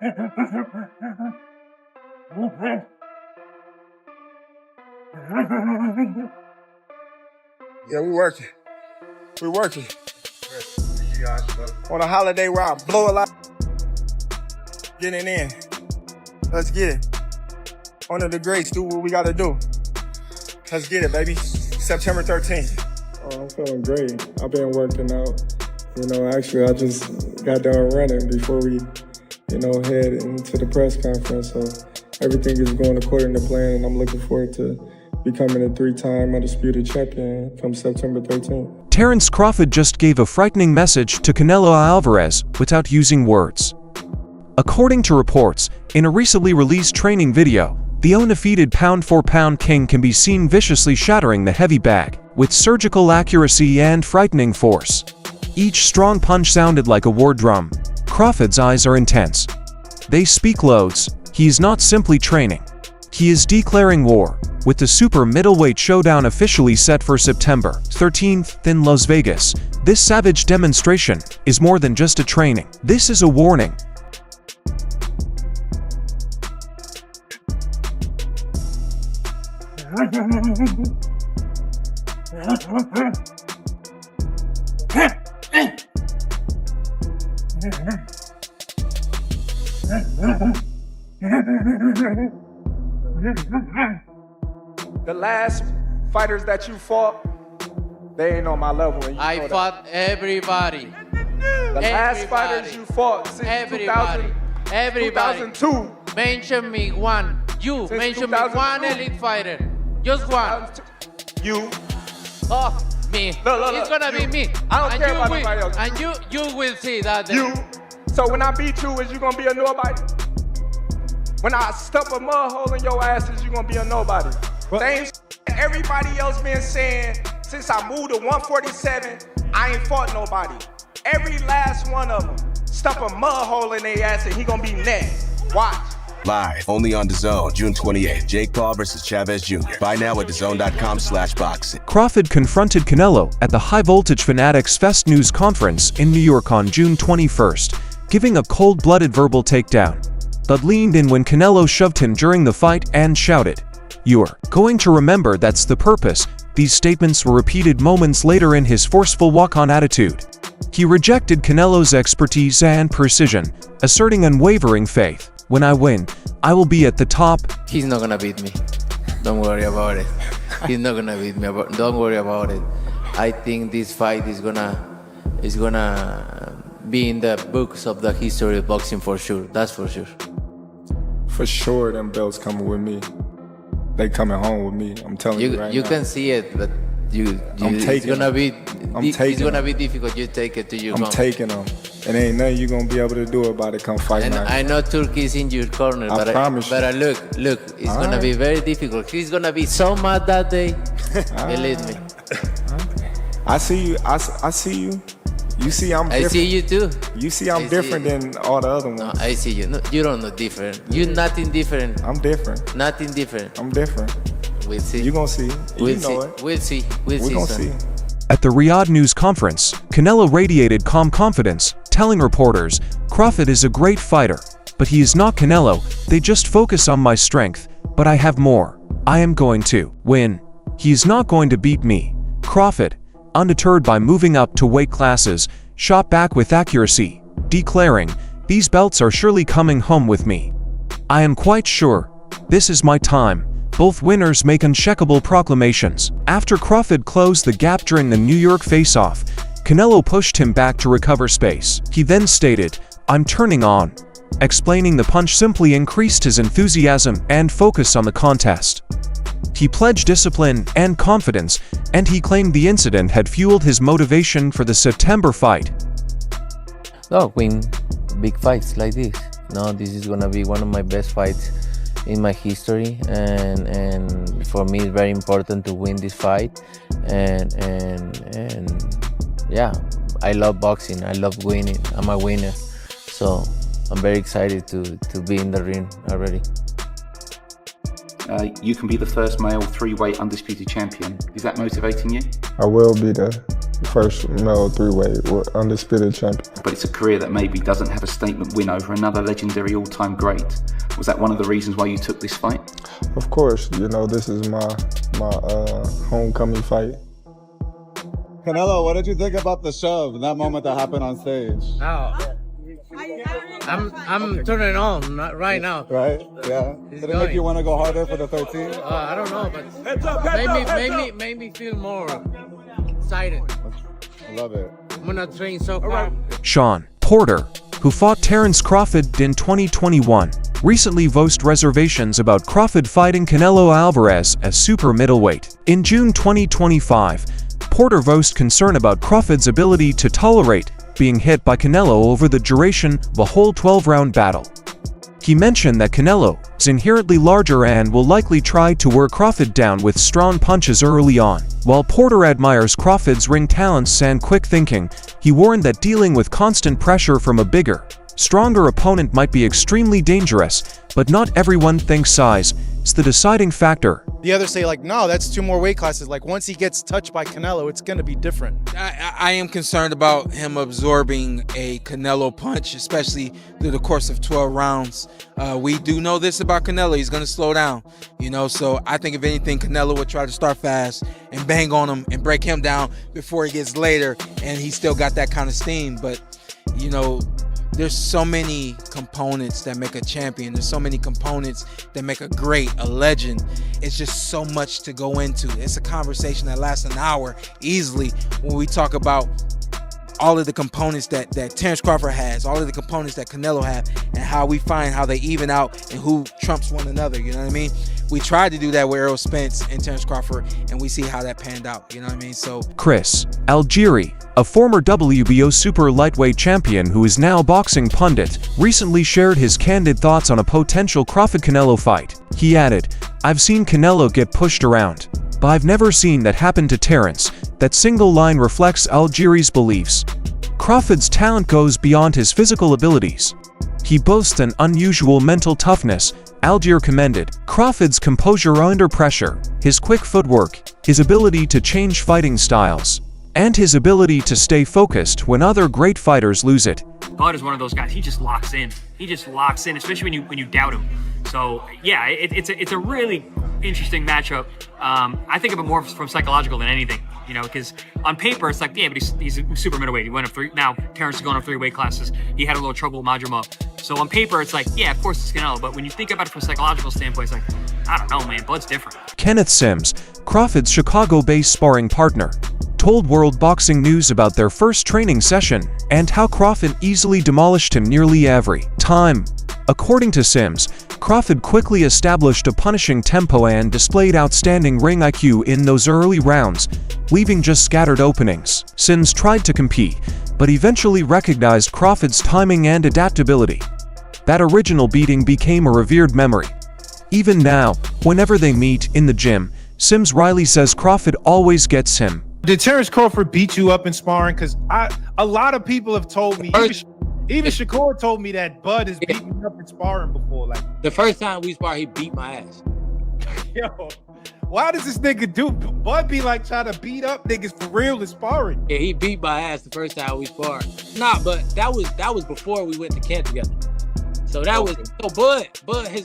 Yeah, we're working. We're working. On a holiday where I blow a lot. Getting in. Let's get it. Honor the greats, do what we gotta do. Let's get it, baby. September 13th. Oh, I'm feeling great. I've been working out. Actually, I just got done running before we, head into the press conference. So everything is going according to plan, and I'm looking forward to becoming a 3-time undisputed champion come September 13th. Terence Crawford just gave a frightening message to Canelo Alvarez without using words. According to reports, in a recently released training video, the undefeated pound-for-pound king can be seen viciously shattering the heavy bag with surgical accuracy and frightening force. Each strong punch sounded like a war drum. Crawford's eyes are intense. They speak loads. He is not simply training. He is declaring war, with the super middleweight showdown officially set for September 13th in Las Vegas. This savage demonstration is more than just a training. This is a warning. The last fighters that you fought, they ain't on my level. And I fought everybody. The last fighters you fought since 2002. Mention me one. You mention me one elite fighter. Just one. You. Oh, me. Look, it's gonna be me. I don't care about nobody else. And you will see that day. You. So when I beat you, is you gonna be a nobody? When I stuff a mud hole in your ass, is you gonna be a nobody? Same everybody else been saying since I moved to 147, I ain't fought nobody. Every last one of them stuff a mud hole in their ass and he gonna be next. Watch. Live, only on DAZN, June 28th. Jake Paul versus Chavez Jr. Buy now at DAZN.com/boxing. Crawford confronted Canelo at the High Voltage Fanatics Fest News Conference in New York on June 21st, giving a cold-blooded verbal takedown, but leaned in when Canelo shoved him during the fight and shouted, "You're going to remember that's the purpose." These statements were repeated moments later in his forceful walk-on attitude. He rejected Canelo's expertise and precision, asserting unwavering faith. "When I win, I will be at the top." He's not gonna beat me. Don't worry about it. He's not gonna beat me. Don't worry about it. I think this fight is gonna be in the books of the history of boxing for sure. That's for sure. For sure, them belts coming with me. They coming home with me. I'm telling you right now. You can see it, but it's gonna be difficult. You take it to your home. I'm taking them. And ain't nothing you gonna be able to do about it come fight and night. I know Turkey is in your corner, but promise but look, it's gonna be very difficult. He's gonna be so mad that day. Believe me. I see you. I see you. You see I'm different. I see you too. You see I'm different than all the other ones. No, I see you. No, you don't know different. You're nothing different. I'm different. Nothing different. I'm different. We'll see. You gonna see. We'll you know see. it. We'll see. We gonna see. At the Riyadh News Conference, Canelo radiated calm confidence, telling reporters, "Crawford is a great fighter, but he is not Canelo. They just focus on my strength, but I have more. I am going to win. He is not going to beat me." Crawford, undeterred by moving up to weight classes, shot back with accuracy, declaring, "These belts are surely coming home with me. I am quite sure. This is my time." Both winners make unshakable proclamations. After Crawford closed the gap during the New York face-off, Canelo pushed him back to recover space. He then stated, "I'm turning on," explaining the punch simply increased his enthusiasm and focus on the contest. He pledged discipline and confidence, and he claimed the incident had fueled his motivation for the September fight. No, win big fights like this. No, this is gonna be one of my best fights in my history, and for me it's very important to win this fight. And yeah, I love boxing. I love winning. I'm a winner, so I'm very excited to be in the ring already. You can be the first male 3-weight undisputed champion. Is that motivating you? I will be the first male three-weight undisputed champion. But it's a career that maybe doesn't have a statement win over another legendary all-time great. Was that one of the reasons why you took this fight? Of course, you know, this is my homecoming fight. Canelo, what did you think about the shove, that moment that happened on stage? Oh, I'm turning it on right now. Right? Yeah. Did it make you want to go harder for the 13? I don't know, but made me feel more excited. I love it. I'm gonna train so hard. Sean Porter, who fought Terence Crawford in 2021, recently voiced reservations about Crawford fighting Canelo Alvarez as super middleweight. In June 2025, Porter voiced concern about Crawford's ability to tolerate being hit by Canelo over the duration of a whole 12-round battle. He mentioned that Canelo is inherently larger and will likely try to wear Crawford down with strong punches early on. While Porter admires Crawford's ring talents and quick thinking, he warned that dealing with constant pressure from a bigger, stronger opponent might be extremely dangerous, but not everyone thinks size is the deciding factor. The others say, like, no, that's 2 more weight classes. Like, once he gets touched by Canelo, it's going to be different. I am concerned about him absorbing a Canelo punch, especially through the course of 12 rounds. We do know this about Canelo. He's going to slow down, you know, so I think if anything, Canelo would try to start fast and bang on him and break him down before he gets later, and he still got that kind of steam. But, you know, there's so many components that make a champion. There's so many components that make a great, a legend. It's just so much to go into. It's a conversation that lasts an hour easily when we talk about all of the components that Terence Crawford has, all of the components that Canelo have, and how we find how they even out and who trumps one another, you know what I mean? We tried to do that with Errol Spence and Terence Crawford, and we see how that panned out, you know what I mean? So Chris Aljieri, a former WBO super lightweight champion who is now boxing pundit, recently shared his candid thoughts on a potential Crawford-Canelo fight. He added, "I've seen Canelo get pushed around, but I've never seen that happen to Terence." That single line reflects Aljieri's beliefs. Crawford's talent goes beyond his physical abilities. He boasts an unusual mental toughness. Aljieri commended Crawford's composure under pressure, his quick footwork, his ability to change fighting styles, and his ability to stay focused when other great fighters lose it. Bud is one of those guys. He just locks in. He just locks in, especially when you doubt him. So yeah, it's a really interesting matchup. I think of it more from psychological than anything, you know, because on paper it's like, yeah, but he's super middleweight. He went up 3. Now Terence is going up 3 weight classes. He had a little trouble with Majima. So on paper it's like, yeah, of course it's Canelo. But when you think about it from a psychological standpoint, it's like, I don't know, man. Bud's different. Kenneth Sims, Crawford's Chicago-based sparring partner, told World Boxing News about their first training session and how Crawford easily demolished him nearly every time. According to Sims, Crawford quickly established a punishing tempo and displayed outstanding ring IQ in those early rounds, leaving just scattered openings. Sims tried to compete, but eventually recognized Crawford's timing and adaptability. That original beating became a revered memory. Even now, whenever they meet in the gym, Sims Riley says Crawford always gets him. Did Terence Crawford beat you up in sparring? Because a lot of people have told me, even Shakur told me that Bud has beaten me up in sparring before. Like, The first time we sparred, he beat my ass. yo, why does this nigga do? Bud be like trying to beat up niggas for real in sparring. Yeah, he beat my ass the first time we sparred. Nah, but that was before we went to camp together. So that was Bud, his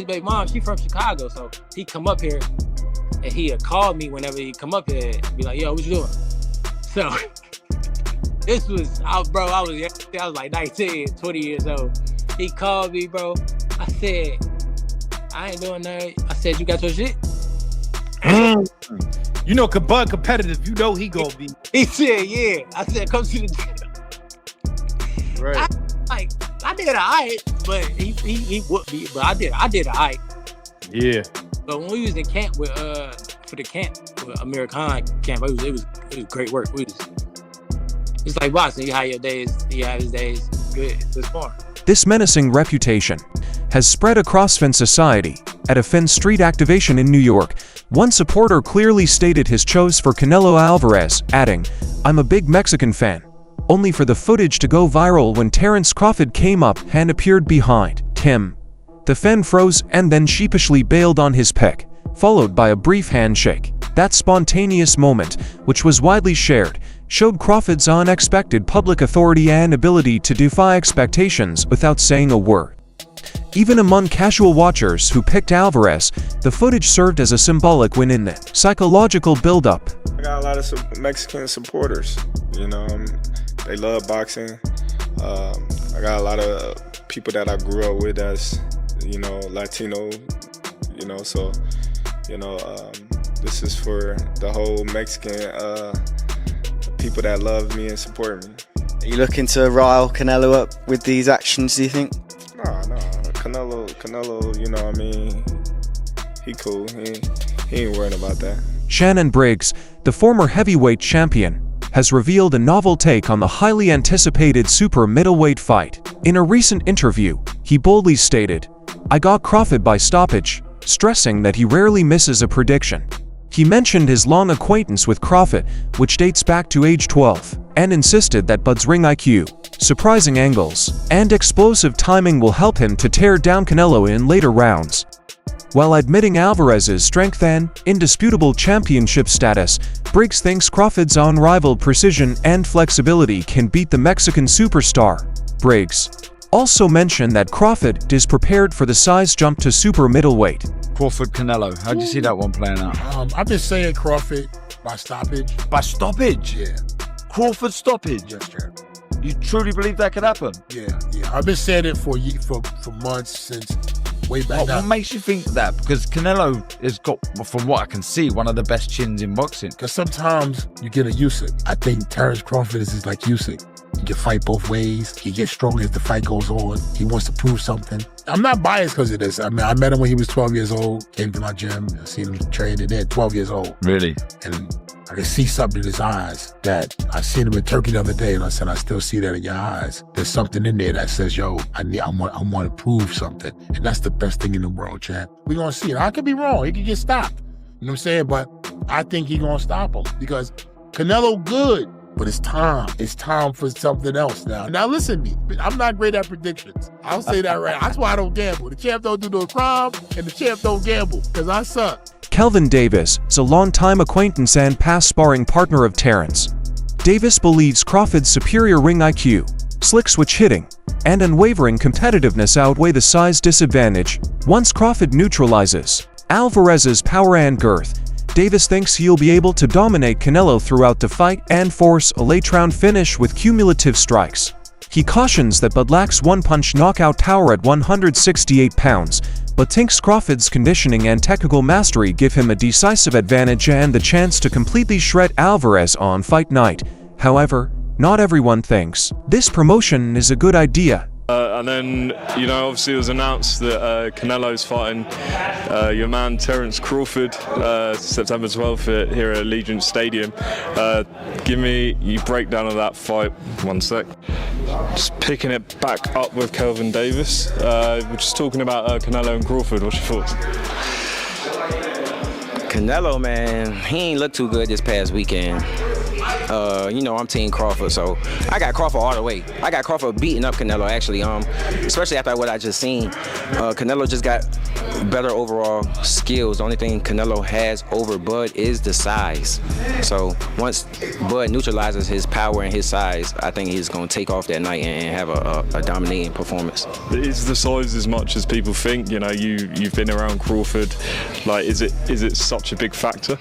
baby mom, she from Chicago, so he come up here and he called me whenever he come up here and be like, yo, what you doing? So this was, I was like 19, 20 years old. He called me, bro. I said, I ain't doing that. I said, you got your shit? You know, Bud competitive. You know he gonna be. He said, yeah. I said, come to the gym. Right. I did alright, but he whooped me. But I did alright. Yeah. But when we was in camp with for American camp, it was great work. It's like boxing. You have your days, you have his days. Good. It's fun. This menacing reputation has spread across Finn society. At a Finn Street activation in New York, one supporter clearly stated his choice for Canelo Alvarez, adding, "I'm a big Mexican fan," only for the footage to go viral when Terence Crawford came up and appeared behind him. The fan froze and then sheepishly bailed on his pick, followed by a brief handshake. That spontaneous moment, which was widely shared, showed Crawford's unexpected public authority and ability to defy expectations without saying a word. Even among casual watchers who picked Alvarez, the footage served as a symbolic win in the psychological build-up. I got a lot of Mexican supporters, you know, they love boxing. I got a lot of people that I grew up with as, you know, Latino, you know, so, you know, this is for the whole Mexican people that love me and support me. Are you looking to rile Canelo up with these actions, do you think? No, Canelo, you know what I mean, he cool, he ain't worried about that. Shannon Briggs, the former heavyweight champion, has revealed a novel take on the highly anticipated super middleweight fight. In a recent interview, he boldly stated, "I got Crawford by stoppage," stressing that he rarely misses a prediction. He mentioned his long acquaintance with Crawford, which dates back to age 12, and insisted that Bud's ring IQ, surprising angles, and explosive timing will help him to tear down Canelo in later rounds. While admitting Alvarez's strength and indisputable championship status, Briggs thinks Crawford's unrivaled precision and flexibility can beat the Mexican superstar. Briggs also mentioned that Crawford is prepared for the size jump to super middleweight. Crawford Canelo, how do you see that one playing out? I've been saying Crawford by stoppage. By stoppage? Yeah. Crawford stoppage? Yes, sir. You truly believe that could happen? Yeah. I've been saying it for months, since way back now. What makes you think that? Because Canelo has got, from what I can see, one of the best chins in boxing. Because sometimes you get a Usyk. I think Terence Crawford is like Usyk. He can fight both ways. He gets stronger as the fight goes on. He wants to prove something. I'm not biased because of this. I mean, I met him when he was 12 years old, came to my gym, I seen him training there, 12 years old. Really? And I can see something in his eyes that I seen him in Turkey the other day, and I said, I still see that in your eyes. There's something in there that says, yo, I want to prove something. And that's the best thing in the world, champ. We're going to see it. I could be wrong. He could get stopped. You know what I'm saying? But I think he's going to stop him because Canelo good. But it's time. It's time for something else now. Now listen to me. I'm not great at predictions. I'll say that right. That's why I don't gamble. The champ don't do no crime, and the champ don't gamble, because I suck. Kelvin Davis is a longtime acquaintance and past sparring partner of Terence. Davis believes Crawford's superior ring IQ, slick switch hitting, and unwavering competitiveness outweigh the size disadvantage. Once Crawford neutralizes Alvarez's power and girth, Davis thinks he'll be able to dominate Canelo throughout the fight and force a late-round finish with cumulative strikes. He cautions that Bud lacks one-punch knockout power at 168 pounds, but thinks Crawford's conditioning and technical mastery give him a decisive advantage and the chance to completely shred Alvarez on fight night. However, not everyone thinks this promotion is a good idea. And then, you know, obviously it was announced that Canelo's fighting your man Terence Crawford September 12th here at Allegiant Stadium. Give me your breakdown of that fight. One sec. Just picking it back up with Kelvin Davis. We're just talking about Canelo and Crawford. What's your thoughts? Canelo, man, he ain't looked too good this past weekend. You know, I'm Team Crawford, so I got Crawford all the way. I got Crawford beating up Canelo, actually, especially after what I just seen. Canelo just got better overall skills. The only thing Canelo has over Bud is the size. So once Bud neutralizes his power and his size, I think he's going to take off that night and have a dominating performance. Is the size as much as people think? You know, you've been around Crawford. Like, is it such a big factor?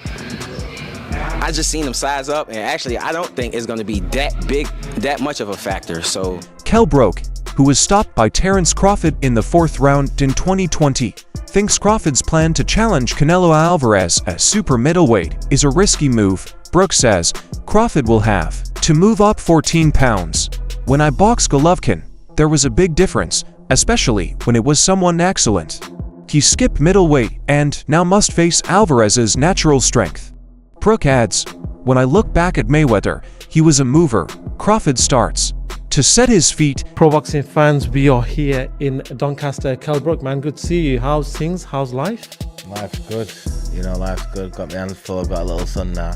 I just seen him size up, and actually I don't think it's going to be that much of a factor. So Kell Brook, who was stopped by Terence Crawford in the 4th round in 2020, thinks Crawford's plan to challenge Canelo Alvarez as super middleweight is a risky move. Brook says Crawford will have to move up 14 pounds. When I boxed Golovkin, there was a big difference, especially when it was someone excellent. He skipped middleweight and now must face Alvarez's natural strength. Brook adds, when I look back at Mayweather, he was a mover. Crawford starts to set his feet. Pro boxing fans, we are here in Doncaster. Kell Brook, man, good to see you. How's things? How's life? Life's good. You know, life's good. Got my hands full. I've got a little son now.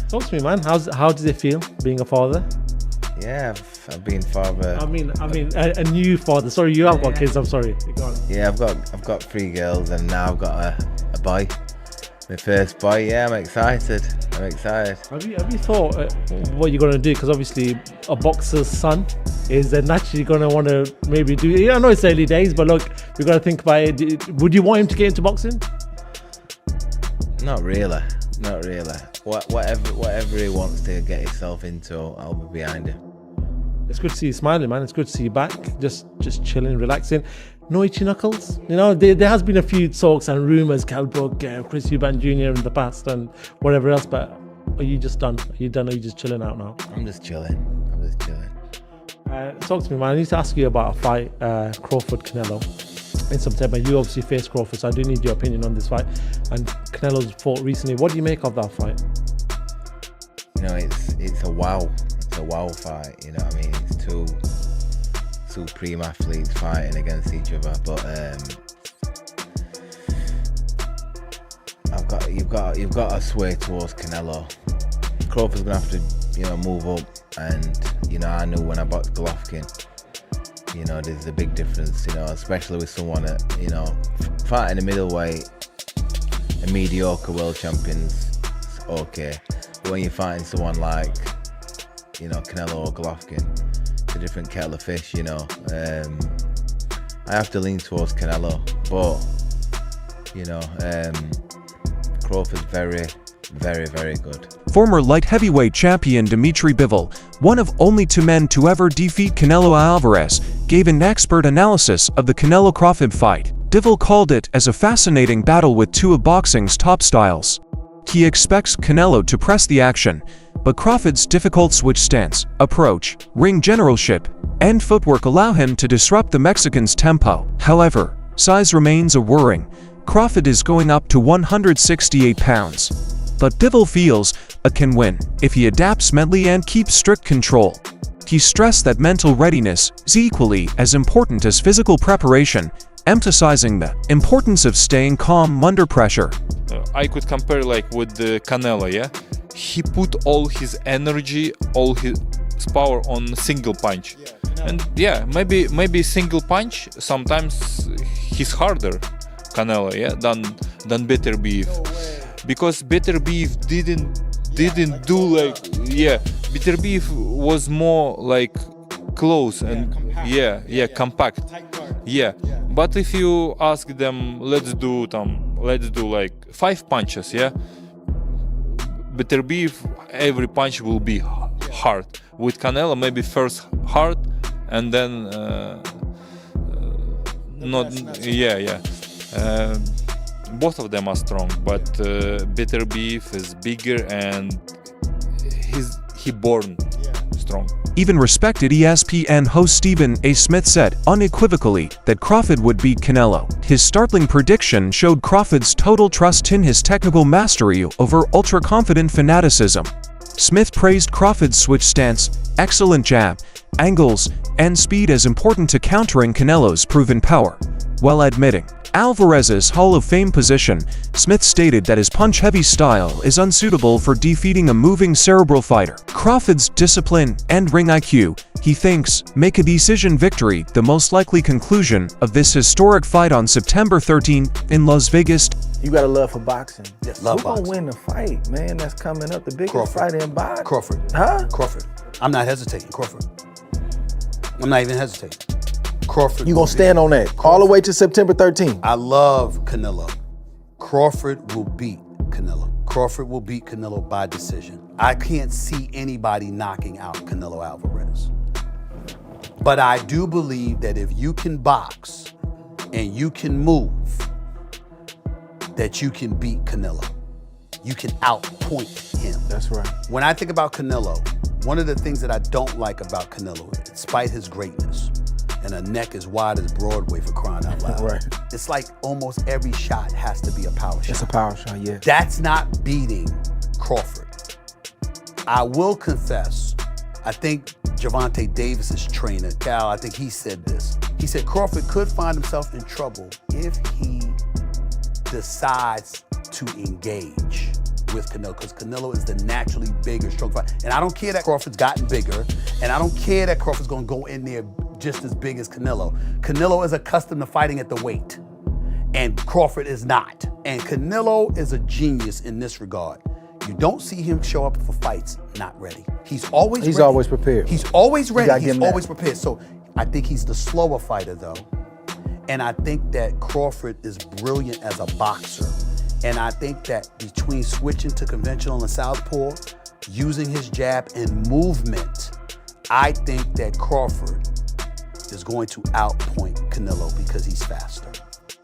Talk to me, man. How does it feel being a father? Yeah, I've been father. I mean, a new father. Sorry, you have got kids. I'm sorry. Go on. Yeah, I've got 3 girls and now I've got a boy. My first boy, yeah, I'm excited. I'm excited. Have you thought what you're going to do? Because obviously a boxer's son is naturally going to want to maybe do... I know it's early days, but look, we've got to think about it. Would you want him to get into boxing? Not really. Not really. Whatever he wants to get himself into, I'll be behind him. It's good to see you smiling, man. It's good to see you back. Just chilling, relaxing. No itchy knuckles. You know, there has been a few talks and rumours, Kell Brook, Chris Eubank Jr. in the past and whatever else, but are you just done? Are you done? Are you just chilling out now? I'm just chilling. Talk to me, man. I need to ask you about a fight, Crawford-Canelo in September. You obviously faced Crawford, so I do need your opinion on this fight. And Canelo's fought recently. What do you make of that fight? You know, it's a wow. It's a wow fight. You know what I mean? It's two supreme athletes fighting against each other, but you've got to sway towards Canelo. Crawford's gonna have to, you know, move up, and you know, I knew when I boxed Golovkin, you know, there's a big difference, you know, especially with someone that, you know, fighting a middleweight, a mediocre world champion's okay, but when you're fighting someone like, you know, Canelo or Golovkin, it's a different kettle of fish, you know. I have to lean towards Canelo, but you know, Crawford's very, very, very good. Former light heavyweight champion Dmitri Bivol, one of only 2 men to ever defeat Canelo Alvarez, gave an expert analysis of the Canelo-Crawford fight. Bivol called it as a fascinating battle with 2 of boxing's top styles. He expects Canelo to press the action, but Crawford's difficult switch stance, approach, ring generalship, and footwork allow him to disrupt the Mexican's tempo. However, size remains a worrying. Crawford is going up to 168 pounds. But Bivol feels a can win if he adapts mentally and keeps strict control. He stressed that mental readiness is equally as important as physical preparation, emphasizing the importance of staying calm under pressure. I could compare like with the Canelo, yeah? He put all his energy, all his power on single punch. And yeah, maybe single punch sometimes he's harder, Canelo, yeah, than Better Beef. Because Better Beef didn't do like, yeah, Better Beef was more like close and compact. Yeah, but if you ask them, let's do like 5 punches, yeah, Better Beef, every punch will be hard. With Canelo, maybe first hard and then not, both of them are strong, but Better Beef is bigger and he born strong. Even respected ESPN host Stephen A. Smith said unequivocally that Crawford would beat Canelo. His startling prediction showed Crawford's total trust in his technical mastery over ultra-confident fanaticism. Smith praised Crawford's switch stance, excellent jab, angles, and speed as important to countering Canelo's proven power. While admitting Alvarez's Hall of Fame position, Smith stated that his punch-heavy style is unsuitable for defeating a moving cerebral fighter. Crawford's discipline and ring IQ, he thinks, make a decision victory the most likely conclusion of this historic fight on September 13 in Las Vegas. You got a love for boxing. Yes, love boxing. Who's gonna win the fight, man? That's coming up, the biggest Crawford. fight in boxing. Crawford. Huh? Crawford. I'm not hesitating. Crawford. I'm not even hesitating. Crawford. You gonna stand on that all the way to September 13th? I love Canelo. Crawford will beat Canelo. Crawford will beat Canelo by decision. I can't see anybody knocking out Canelo Alvarez. But I do believe that if you can box and you can move, that you can beat Canelo. You can outpoint him. That's right. When I think about Canelo, one of the things that I don't like about Canelo, despite his greatness, and a neck as wide as Broadway for crying out loud. Right. It's like almost every shot has to be a power shot. It's a power shot, yeah. That's not beating Crawford. I will confess, I think Gervonta Davis's trainer, Cal, I think he said this. He said Crawford could find himself in trouble if he decides to engage with Canelo, because Canelo is the naturally bigger, strong fighter. And I don't care that Crawford's gotten bigger, and I don't care that Crawford's gonna go in there just as big as Canelo. Canelo is accustomed to fighting at the weight. And Crawford is not. And Canelo is a genius in this regard. You don't see him show up for fights not ready. He's always ready. always prepared. He's always ready. He's always that. prepared. So I think he's the slower fighter though. And I think that Crawford is brilliant as a boxer. And I think that between switching to conventional and southpaw, using his jab and movement, I think that Crawford is going to outpoint Canelo because he's faster.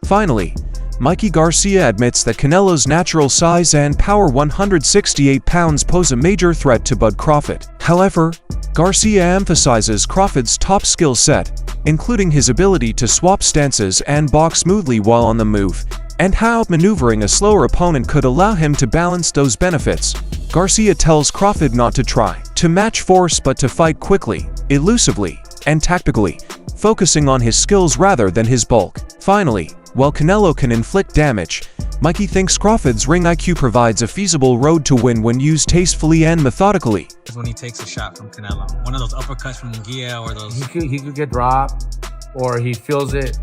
Finally, Mikey Garcia admits that Canelo's natural size and power 168 pounds pose a major threat to Bud Crawford. However, Garcia emphasizes Crawford's top skill set, including his ability to swap stances and box smoothly while on the move, and how maneuvering a slower opponent could allow him to balance those benefits. Garcia tells Crawford not to try to match force but to fight quickly, elusively, and tactically, focusing on his skills rather than his bulk. Finally, while Canelo can inflict damage, Mikey thinks Crawford's ring IQ provides a feasible road to win when used tastefully and methodically. When he takes a shot from Canelo, one of those uppercuts from Munguia or those... He could get dropped, or he feels it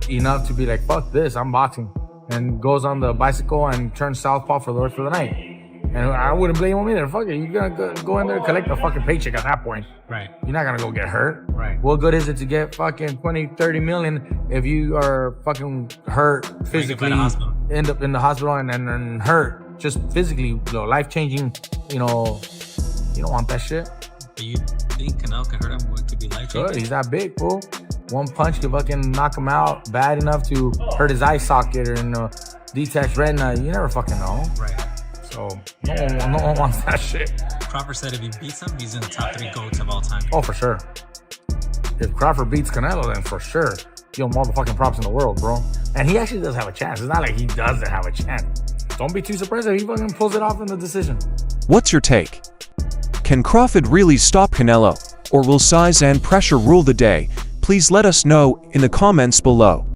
enough to be like, fuck this, I'm boxing, and goes on the bicycle and turns southpaw for the rest of the night. And I wouldn't blame him either. Fuck it, you're gonna go in there and collect a fucking paycheck at that point. Right. You're not gonna go get hurt. Right. What good is it to get fucking 20, 30 million if you are fucking hurt physically, end up in the hospital and hurt just physically, life-changing, you don't want that shit. Do you think Canelo can hurt him? What could be life-changing? Good, he's that big, fool. One punch could fucking knock him out bad enough to hurt his eye socket or detach retina. You never fucking know. Right. So no one wants that shit. Crawford said if he beats him, he's in the top 3 GOATs of all time. Oh, for sure. If Crawford beats Canelo, then for sure, he'll motherfucking props in the world, bro. And he actually does have a chance. It's not like he doesn't have a chance. Don't be too surprised if he fucking pulls it off in the decision. What's your take? Can Crawford really stop Canelo, or will size and pressure rule the day? Please let us know in the comments below.